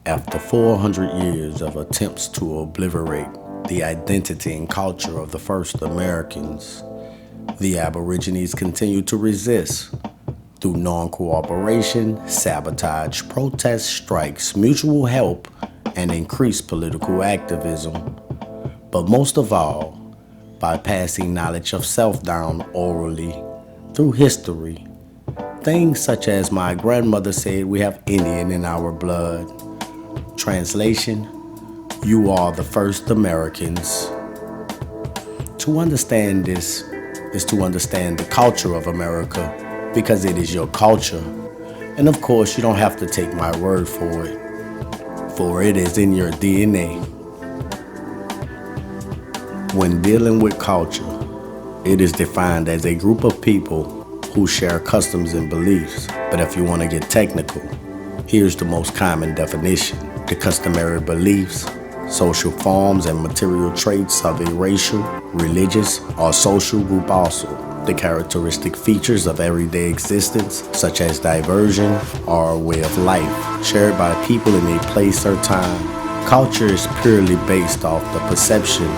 After 400 years of attempts to obliterate the identity and culture of the first Americans, the Aborigines continue to resist through non-cooperation, sabotage, protest strikes, mutual help, and increased political activism. But most of all, by passing knowledge of self down orally through history. Things such as my grandmother said, we have Indian in our blood. Translation, you are the first Americans. To understand this is to understand the culture of America, because it is your culture. And of course, you don't have to take my word for it is in your DNA. When dealing with culture, it is defined as a group of people who share customs and beliefs. But if you want to get technical, here's the most common definition. The customary beliefs, social forms, and material traits of a racial, religious, or social group. Also, the characteristic features of everyday existence, such as diversion or a way of life, shared by people in a place or time. Culture is purely based off the perception,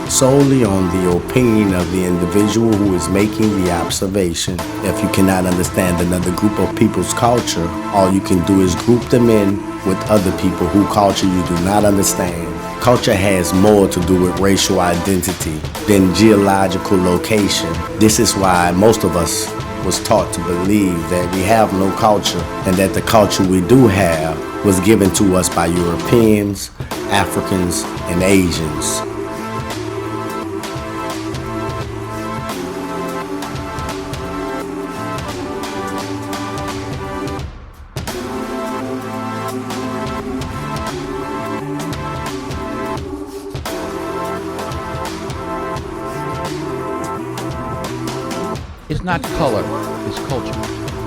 solely on the opinion of the individual who is making the observation. If you cannot understand another group of people's culture, all you can do is group them in with other people whose culture you do not understand. Culture has more to do with racial identity than geological location. This is why most of us was taught to believe that we have no culture, and that the culture we do have was given to us by Europeans, Africans, and Asians. It's not color, it's culture.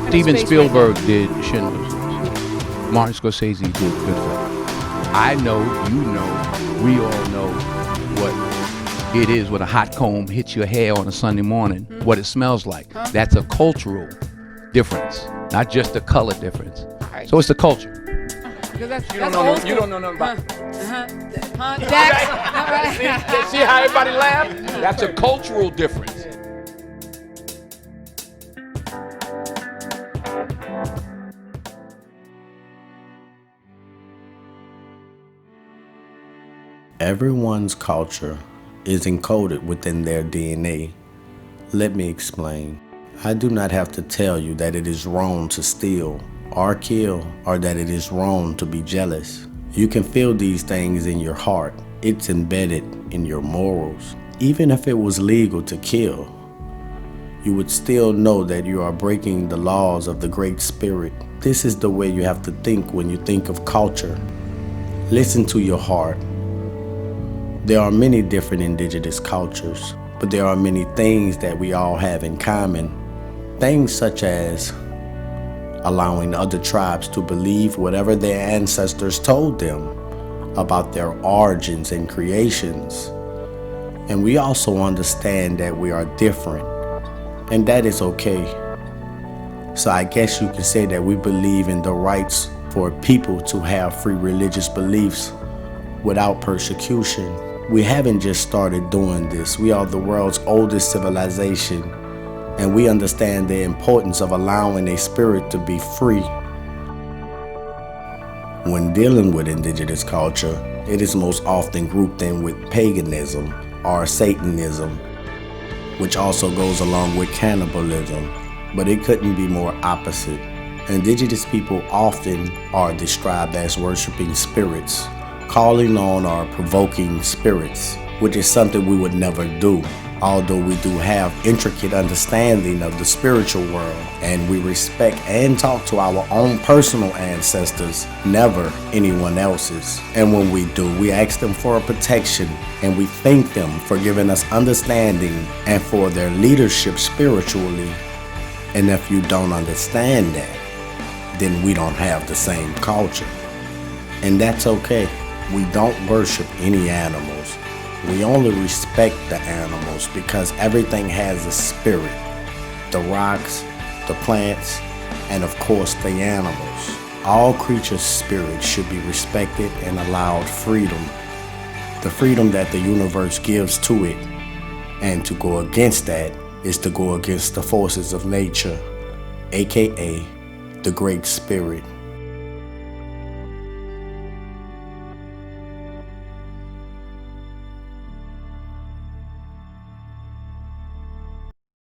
Steven Spielberg did Schindler's List. Martin Scorsese did Goodfellas. I know, you know, we all know what it is when a hot comb hits your hair on a Sunday morning, what it smells like. That's a cultural difference, not just a color difference. So it's the culture. Because that's You don't know nothing about That's See how everybody laughed? That's a cultural difference. Everyone's culture is encoded within their DNA. Let me explain. I do not have to tell you that it is wrong to steal or kill, or that it is wrong to be jealous. You can feel these things in your heart. It's embedded in your morals. Even if it was legal to kill, you would still know that you are breaking the laws of the Great Spirit. This is the way you have to think when you think of culture. Listen to your heart. There are many different indigenous cultures, but there are many things that we all have in common. Things such as allowing other tribes to believe whatever their ancestors told them about their origins and creations. And we also understand that we are different, and that is okay. So I guess you can say that we believe in the rights for people to have free religious beliefs without persecution. We haven't just started doing this. We are the world's oldest civilization, and we understand the importance of allowing a spirit to be free. When dealing with indigenous culture, it is most often grouped in with paganism or Satanism, which also goes along with cannibalism, but it couldn't be more opposite. Indigenous people often are described as worshiping spirits, calling on or provoking spirits, which is something we would never do. Although we do have intricate understanding of the spiritual world, and we respect and talk to our own personal ancestors, never anyone else's. And when we do, we ask them for a protection, and we thank them for giving us understanding and for their leadership spiritually. And if you don't understand that, then we don't have the same culture. And that's okay. We don't worship any animals. We only respect the animals because everything has a spirit. The rocks, the plants, and of course the animals. All creatures' spirits should be respected and allowed freedom, the freedom that the universe gives to it. And to go against that is to go against the forces of nature, aka the Great Spirit.